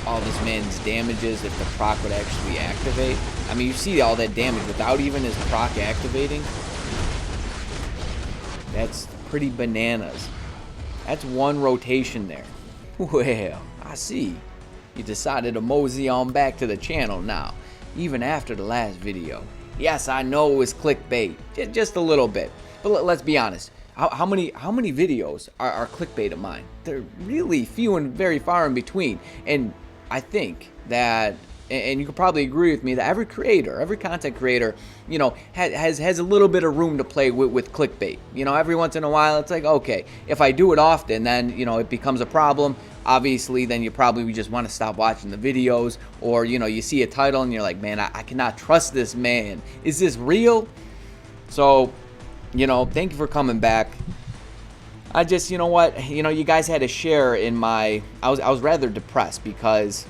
all this man's damages if the proc would actually activate. I mean, you see all that damage without even his proc activating. That's pretty bananas. That's one rotation there. Well, I see. You decided to mosey on back to the channel now, even after the last video. Yes, I know it was clickbait, just a little bit. But let's be honest. How many videos are clickbait of mine? They're really few and very far in between. And I think that, and you could probably agree with me, that every creator, every content creator, you know, has a little bit of room to play with clickbait. You know, every once in a while, it's like, okay, if I do it often, then, you know, it becomes a problem. Obviously, then you probably just want to stop watching the videos, or, you know, you see a title and you're like, man, I cannot trust this man. Is this real? So, you know, thank you for coming back. I just, you know what, you know, you guys had a share in my, I was rather depressed because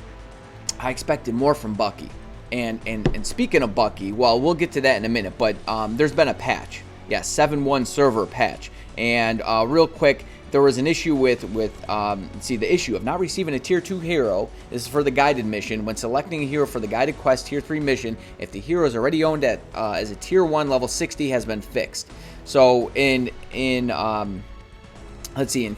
I expected more from Bucky. And speaking of Bucky, well, we'll get to that in a minute, but there's been a patch. Yeah, 7.1 server patch. And real quick, there was an issue with the issue of not receiving a tier 2 hero. This is for the guided mission. When selecting a hero for the guided quest tier 3 mission, if the hero is already owned at as a tier 1 level 60 has been fixed. So in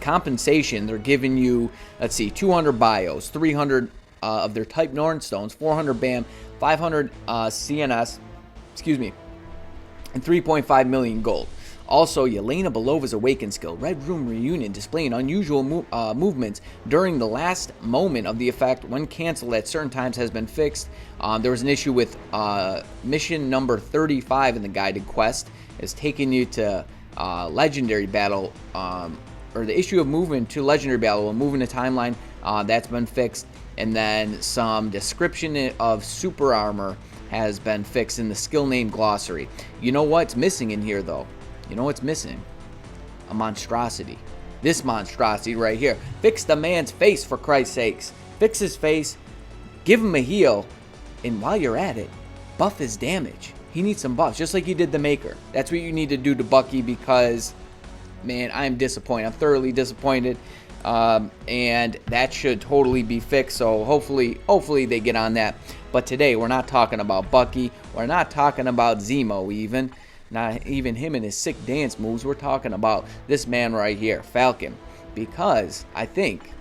compensation, they're giving you, 200 bios, 300 of their type Norn stones, 400 BAM, 500 CNS, and 3.5 million gold. Also, Yelena Belova's Awakened skill, Red Room Reunion, displaying unusual movements during the last moment of the effect when canceled at certain times has been fixed. There was an issue with mission number 35 in the guided quest. It's taking you to legendary battle, or the issue of movement to legendary battle when moving the timeline. That's been fixed. And then some description of super armor has been fixed in the skill name glossary. You know what's missing in here, though? You know what's missing? A monstrosity. This monstrosity right here. Fix the man's face, for Christ's sakes. Fix his face. Give him a heal. And while you're at it, buff his damage. He needs some buffs, just like you did the Maker. That's what you need to do to Bucky because, man, I'm disappointed. I'm thoroughly disappointed. And that should totally be fixed. So hopefully they get on that. But today, we're not talking about Bucky. We're not talking about Zemo even. Not even him and his sick dance moves. We're talking about this man right here, Falcon, because I think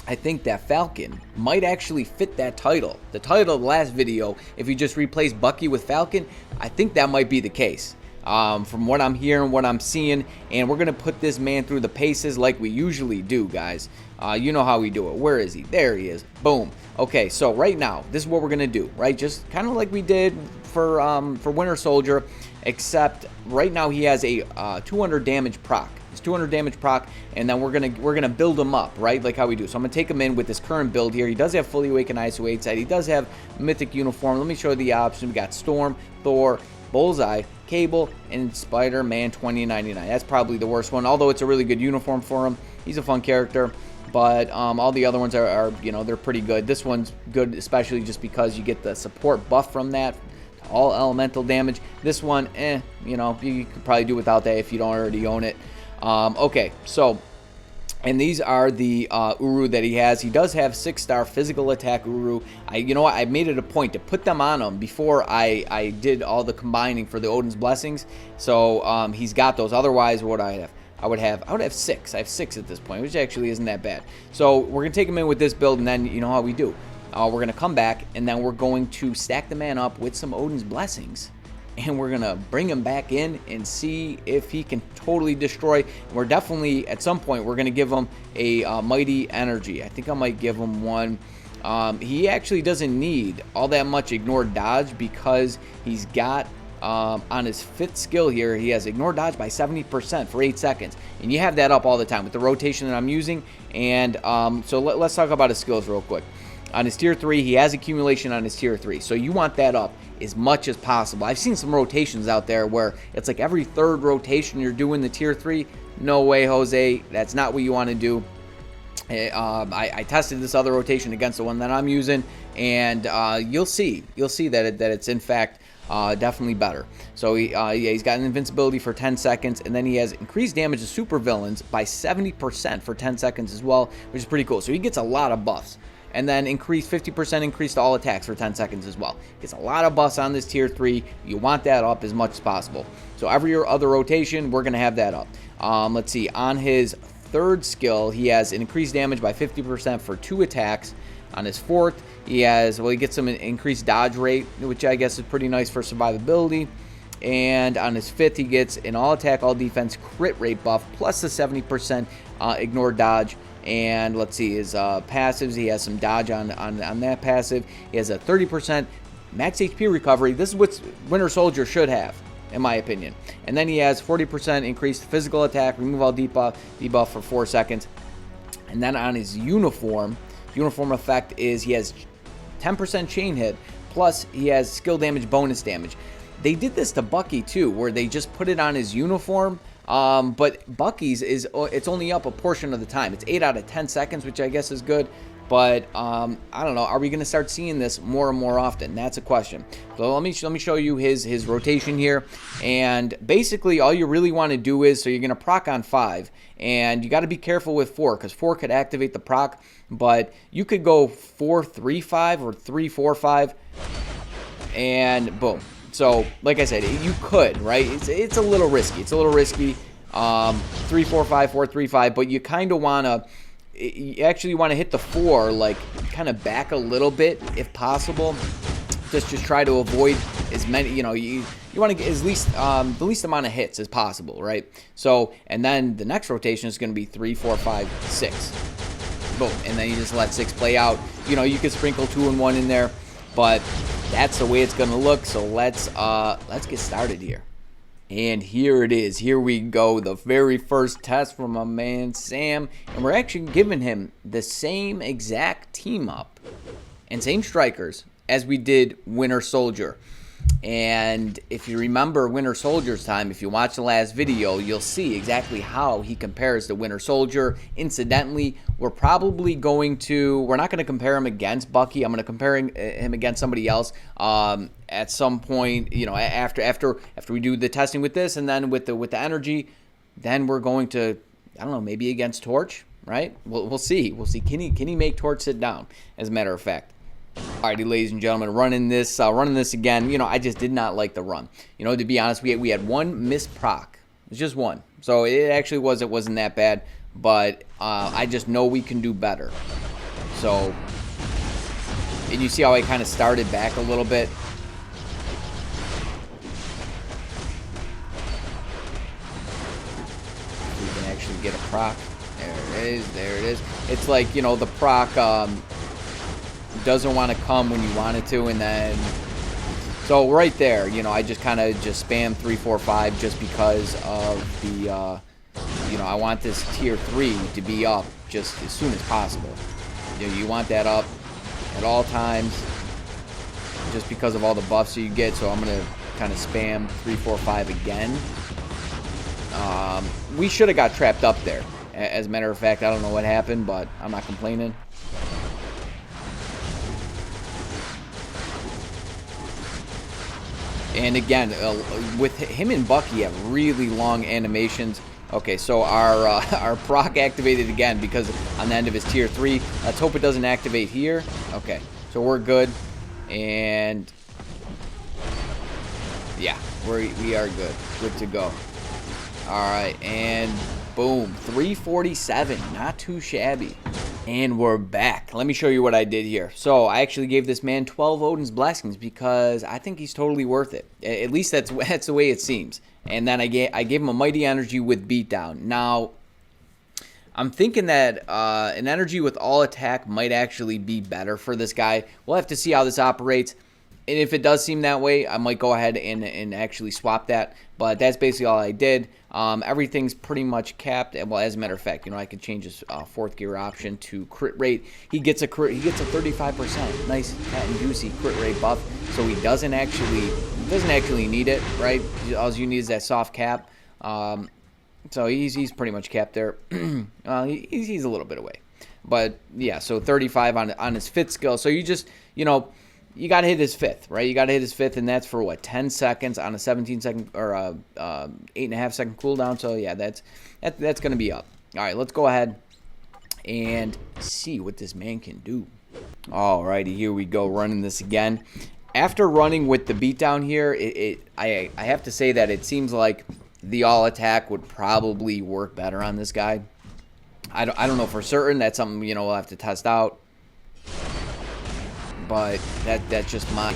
that Falcon might actually fit that title. The title of the last video, if you just replace Bucky with Falcon, I think that might be the case. From what I'm hearing, what I'm seeing, and we're going to put this man through the paces like we usually do, guys. You know how we do it. Where is he? There he is. Boom. Okay, so right now, this is what we're going to do, right? Just kind of like we did for Winter Soldier, except right now he has a 200 damage proc. It's 200 damage proc, and then we're gonna build him up, right? Like how we do. So I'm gonna take him in with this current build here. He does have fully awakened ISO 8 side. He does have mythic uniform. Let me show you the options. We got Storm, Thor, Bullseye, Cable, and Spider-Man 2099. That's probably the worst one, although it's a really good uniform for him. He's a fun character, but all the other ones are you know, they're pretty good. This one's good, especially just because you get the support buff from that. All elemental damage. This one, you know, you could probably do without that if you don't already own it. Okay, so, and these are the Uru that he has. He does have 6-star physical attack Uru. You know what? I made it a point to put them on him before I did all the combining for the Odin's Blessings. So he's got those. Otherwise, what I have? I would have 6. I have 6 at this point, which actually isn't that bad. So we're gonna take him in with this build, and then you know how we do. We're going to come back, and then we're going to stack the man up with some Odin's Blessings. And we're going to bring him back in and see if he can totally destroy. We're definitely, at some point, we're going to give him a Mighty Energy. I think I might give him one. He actually doesn't need all that much Ignore Dodge because he's got, on his 5th skill here, he has Ignore Dodge by 70% for 8 seconds. And you have that up all the time with the rotation that I'm using. And so let's talk about his skills real quick. On his tier 3, he has accumulation on his tier 3. So you want that up as much as possible. I've seen some rotations out there where it's like every 3rd rotation you're doing the tier 3. No way, Jose. That's not what you want to do. I tested this other rotation against the one that I'm using, and you'll see that it's in fact definitely better. So he's got an invincibility for 10 seconds, and then he has increased damage to supervillains by 70% for 10 seconds as well, which is pretty cool. So he gets a lot of buffs. and then 50% increase to all attacks for 10 seconds as well. Gets a lot of buffs on this tier 3. You want that up as much as possible. So every other rotation, we're going to have that up. Let's see. On his third skill, he has increased damage by 50% for 2 attacks. On his fourth, he gets some increased dodge rate, which I guess is pretty nice for survivability. And on his fifth, he gets an all attack, all defense crit rate buff, plus the 70% ignore dodge. And let's see, his passives, he has some dodge on that passive. He has a 30% max HP recovery. This is what Winter Soldier should have, in my opinion. And then he has 40% increased physical attack, remove all debuff for 4 seconds. And then on his uniform effect is he has 10% chain hit, plus he has skill damage, bonus damage. They did this to Bucky too, where they just put it on his uniform. But Bucky's it's only up a portion of the time. It's 8 out of 10 seconds, which I guess is good. But I don't know. Are we going to start seeing this more and more often? That's a question. So let me show you his rotation here. And basically, all you really want to do is, so you're going to proc on 5, and you got to be careful with 4 because 4 could activate the proc. But you could go 4-3-5 or 3-4-5, and boom. So, like I said, you could, right? It's a little risky. 3-4-5, 4-3-5, but you kind of want to, you actually want to hit the 4, like, kind of back a little bit if possible. Just try to avoid as many, you want to get the least amount of hits as possible, right? So, and then the next rotation is going to be 3-4-5-6. Boom. And then you just let 6 play out. You could sprinkle 2 and 1 in there, but that's the way it's going to look. So let's get started here. And here it is. Here we go. The very first test from my man Sam. And we're actually giving him the same exact team up and same strikers as we did Winter Soldier. And if you remember Winter Soldier's time, if you watch the last video, you'll see exactly how he compares to Winter Soldier. Incidentally, we're not going to compare him against Bucky. I'm going to compare him against somebody else at some point, after we do the testing with this, and then with the energy, then we're going to, I don't know, maybe against Torch, right? We'll see. Can he make Torch sit down, as a matter of fact. Alrighty, ladies and gentlemen, running this again. I just did not like the run. To be honest, we had one missed proc. It was just one. So it wasn't that bad. But I just know we can do better. So, and you see how I kind of started back a little bit. We can actually get a proc. There it is. It's like, the proc doesn't want to come when you want it to, and then so right there, I just kind of spam 3-4-5 just because of the I want this tier 3 to be up just as soon as possible. You want that up at all times just because of all the buffs you get. So I'm gonna kind of spam 3-4-5 again. We should have got trapped up there, as a matter of fact. I don't know what happened, but I'm not complaining. And again, with him and Bucky have really long animations. Okay, so our proc activated again because on the end of his tier 3. Let's hope it doesn't activate here. Okay, so we're good. And yeah, we are good. Good to go. All right, and boom, 347. Not too shabby. And we're back. Let me show you what I did here. So I actually gave this man 12 Odin's Blessings because I think he's totally worth it. At least that's the way it seems. And then I gave him a Mighty Energy with Beatdown. Now, I'm thinking that an energy with all attack might actually be better for this guy. We'll have to see how this operates. And if it does seem that way, I might go ahead and actually swap that. But that's basically all I did. Everything's pretty much capped. Well, as a matter of fact, I could change his fourth gear option to crit rate. He gets a 35%. Nice, fat and juicy crit rate buff. So he doesn't actually need it, right? All you need is that soft cap. So he's pretty much capped there. He's a little bit away. But yeah, so 35 on his fifth skill. So you just, you got to hit his fifth, right? You got to hit his fifth, and that's for what, 10 seconds on a 17-second or 8.5-second cooldown. So yeah, that's going to be up. All right, let's go ahead and see what this man can do. Alrighty, here we go, running this again. After running with the beatdown here, I have to say that it seems like the all attack would probably work better on this guy. I don't know for certain. That's something, you know, we'll have to test out. But that's just my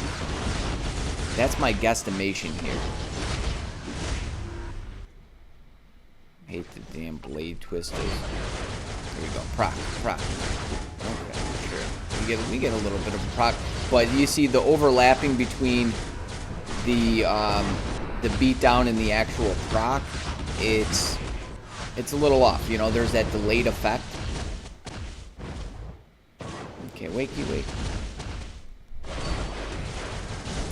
guesstimation here. Hate the damn blade twisters. There we go. Proc. Okay, sure. We get a little bit of a proc, but you see the overlapping between the beatdown and the actual proc. It's a little off. You know, there's that delayed effect. Okay, wakey wake.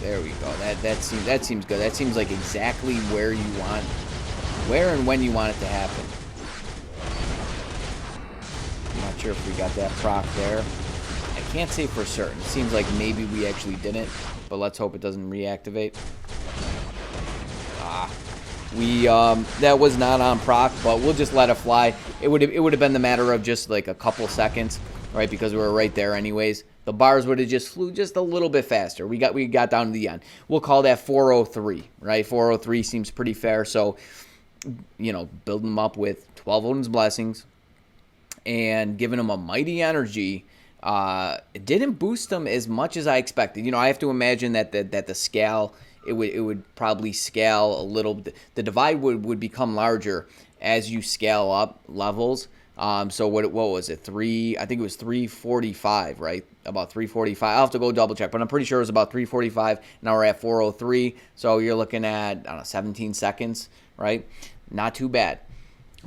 There we go. That seems good. That seems like exactly where and when you want it to happen. I'm not sure if we got that proc there. I can't say for certain. It seems like maybe we actually didn't, but let's hope it doesn't reactivate. That was not on proc, but we'll just let it fly. It would have been the matter of just like a couple seconds, right? Because we were right there anyways. The bars would have just flew just a little bit faster. We got down to the end. We'll call that 403, right? 403 seems pretty fair. So, you know, building them up with 12 Odin's Blessings and giving them a mighty energy. It didn't boost them as much as I expected. You know, I have to imagine that the scale, it would probably scale a little. The divide would become larger as you scale up levels. So what was it? I think it was 345, right? About 345. I'll have to go double check, but I'm pretty sure it was about 345. Now we're at 403. So you're looking at, I don't know, 17 seconds, right? Not too bad.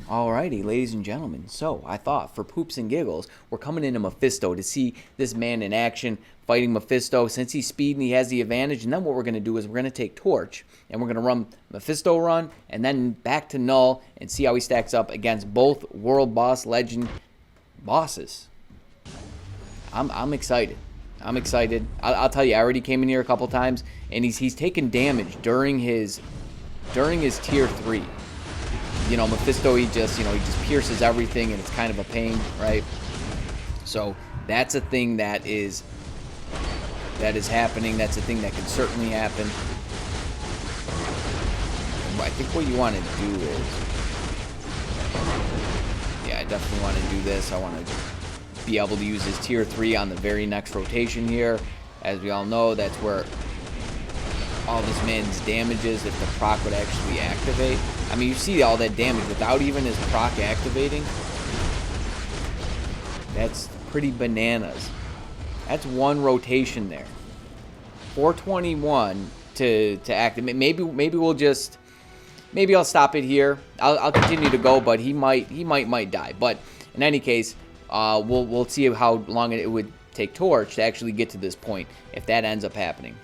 Alrighty, ladies and gentlemen. So I thought for poops and giggles, we're coming into Mephisto to see this man in action fighting Mephisto. Since he's speed and he has the advantage, and then what we're going to do is we're going to take Torch and we're going to run Mephisto run and then back to Null and see how he stacks up against both World Boss Legend bosses. I'm excited. I'm excited. I'll tell you, I already came in here a couple times and he's taken damage during his tier 3. You know, Mephisto, he just pierces everything, and it's kind of a pain, right? So that's a thing that is happening. That's a thing that can certainly happen. But I think what you want to do is, yeah, I definitely want to do this. I want to be able to use his tier 3 on the very next rotation here. As we all know, that's where all this man's damage is if the proc would actually activate. I mean, you see all that damage without even his proc activating. That's pretty bananas. That's one rotation there. 421 to activate. Maybe I'll stop it here. I'll continue to go, but he might die. But in any case, we'll see how long it would take Torch to actually get to this point if that ends up happening.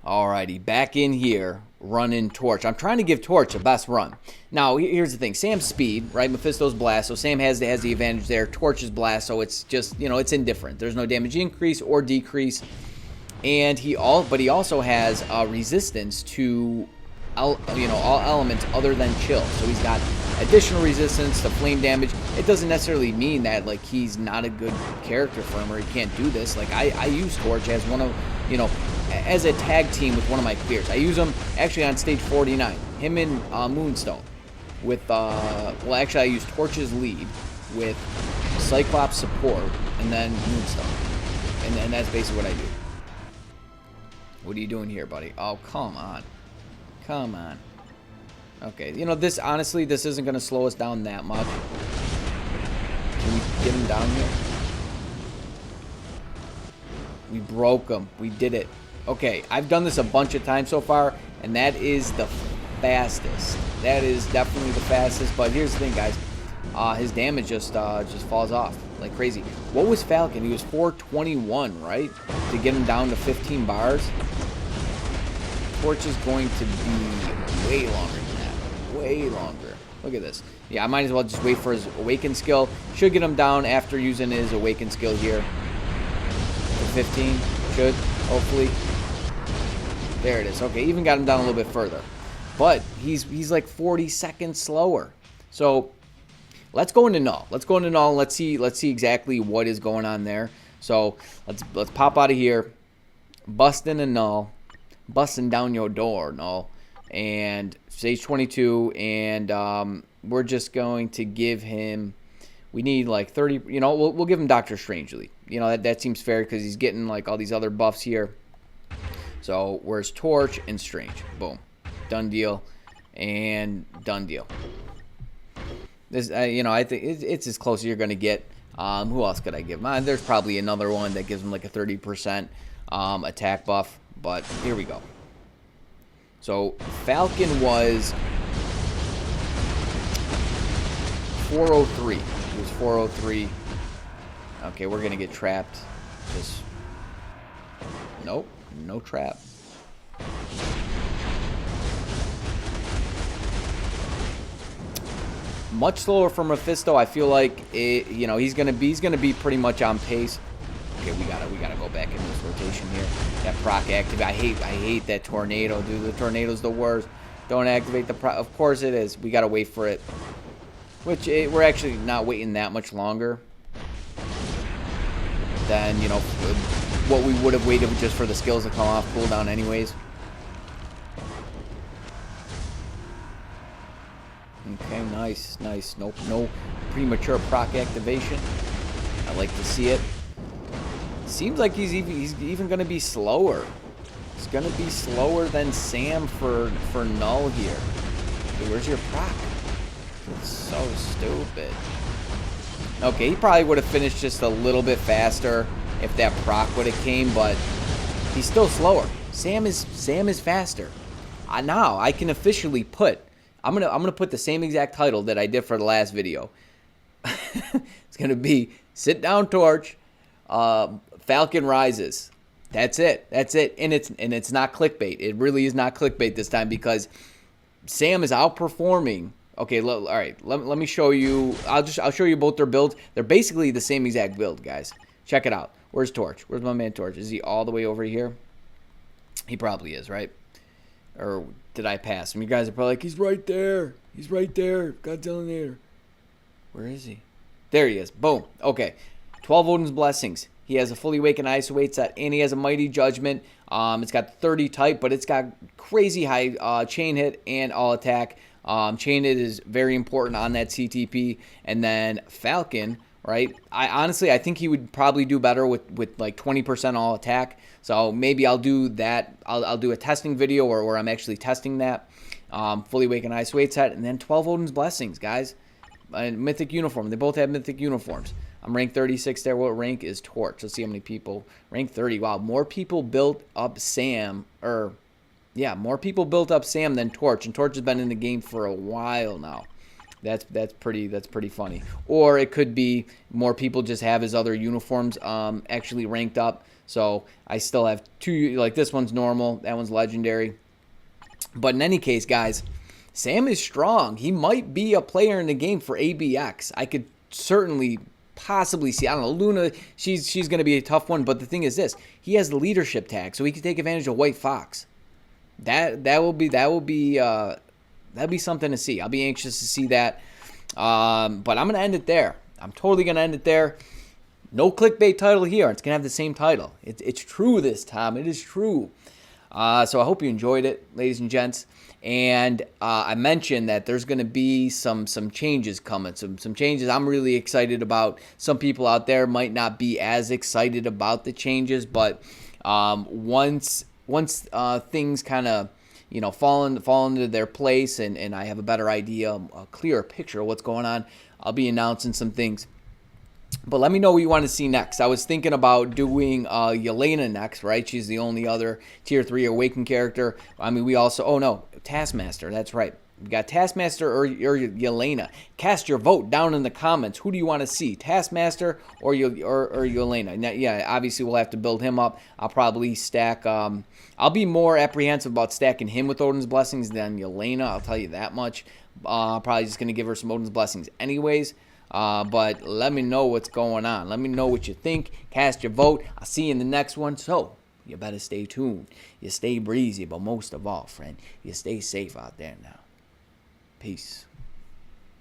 Alrighty, back in here, running Torch. I'm trying to give Torch a best run. Now, here's the thing. Sam's speed, right? Mephisto's blast, so Sam has the advantage there. Torch's blast, so it's just, you know, it's indifferent. There's no damage increase or decrease. And he also has resistance to all elements other than chill. So he's got additional resistance to flame damage. It doesn't necessarily mean that like he's not a good character for him or he can't do this. Like I use Torch as one of, you know, as a tag team with one of my clears. I use him actually on stage 49. Him and Moonstone with well, actually I use Torch's lead with Cyclops support and then Moonstone, and that's basically what I do. What are you doing here, buddy? Oh, come on. Come on. Okay, you know, this, honestly, this isn't going to slow us down that much. Can we get him down here? We broke him. We did it. Okay, I've done this a bunch of times so far, and that is the fastest. That is definitely the fastest, but here's the thing, guys. His damage just falls off like crazy. What was Falcon? He was 421, right? To get him down to 15 bars. Torch is going to be way longer than that. Way longer. Look at this. Yeah, I might as well just wait for his Awaken skill. Should get him down after using his Awaken skill here. To 15. Should, hopefully. There it is. Okay, even got him down a little bit further. But he's like 40 seconds slower. So let's go into Null. Let's go into Null and let's see exactly what is going on there. So let's pop out of here. Busting a null. Busting down your door, null. And stage 22, and we're just going to give him, we need like 30, you know, we'll give him Doctor Strangely. You know, that seems fair because he's getting like all these other buffs here. So where's Torch and Strange? Boom. Done deal. And done deal. This, you know, I think it's as close as you're going to get. Who else could I give? There's probably another one that gives him like a 30% attack buff. But here we go. So Falcon was 403. He was 403. Okay, we're going to get trapped. Just, nope, no trap. Much slower from Mephisto. I feel like it, you know, he's gonna be pretty much on pace. Okay, we gotta go back into this rotation here. That proc active. I hate that tornado, dude. The tornado's the worst. Don't activate the proc. Of course it is. We gotta wait for it. Which we're actually not waiting that much longer than, you know, what we would have waited just for the skills to come off cooldown anyways. Okay, nice. Nope, no premature proc activation. I like to see it. Seems like he's even going to be slower. He's going to be slower than Sam for null here. Dude, where's your proc? It's so stupid. Okay, he probably would have finished just a little bit faster if that proc would have came, but he's still slower. Sam is faster. Now I can officially put. I'm gonna put the same exact title that I did for the last video. It's gonna be Sit Down Torch, Falcon Rises. That's it. And it's not clickbait. It really is not clickbait this time because Sam is outperforming. Okay, all right. Let me show you. I'll show you both their builds. They're basically the same exact build, guys. Check it out. Where's Torch? Where's my man Torch? Is he all the way over here? He probably is, right? Or did I pass him? You guys are probably like, he's right there. He's right there. Godzillanator. Where is he? There he is. Boom. Okay. 12 Odin's Blessings. He has a fully awakened Isolate set, and he has a Mighty Judgment. It's got 30 type, but it's got crazy high chain hit and all attack. Chain hit is very important on that CTP. And then Falcon, right? I think he would probably do better with like 20% all attack. So maybe I'll do that. I'll do a testing video where I'm actually testing that. Fully awakened Isolate set, and then 12 Odin's Blessings, guys. Mythic uniform. They both have mythic uniforms. I'm ranked 36 there. What rank is Torch? Let's see how many people. Rank 30. Wow, more people built up Sam. More people built up Sam than Torch, and Torch has been in the game for a while now. That's pretty funny. Or it could be more people just have his other uniforms actually ranked up. So I still have two. Like this one's normal. That one's legendary. But in any case, guys, Sam is strong. He might be a player in the game for ABX. I could certainly possibly see. I don't know, Luna. She's going to be a tough one. But the thing is this: he has the leadership tag, so he can take advantage of White Fox. That'd be something to see. I'll be anxious to see that. But I'm gonna end it there. I'm totally gonna end it there. No clickbait title here. It's gonna have the same title. It's true this time. It is true. So I hope you enjoyed it, ladies and gents. And I mentioned that there's going to be some changes coming, some changes I'm really excited about. Some people out there might not be as excited about the changes, but once things kind of fall into their place and I have a better idea, a clearer picture of what's going on, I'll be announcing some things. But let me know what you want to see next. I was thinking about doing Yelena next, right? She's the only other Tier 3 Awakened character. I mean, we also... Oh, no. Taskmaster. That's right. We got Taskmaster or Yelena. Cast your vote down in the comments. Who do you want to see? Taskmaster or Yelena? Now, yeah, obviously we'll have to build him up. I'll probably stack... I'll be more apprehensive about stacking him with Odin's Blessings than Yelena. I'll tell you that much. Probably just going to give her some Odin's Blessings anyways. But let me know what's going on. Let me know what you think. Cast your vote. I'll see you in the next one. So, you better stay tuned. You stay breezy, but most of all, friend, you stay safe out there now. Peace.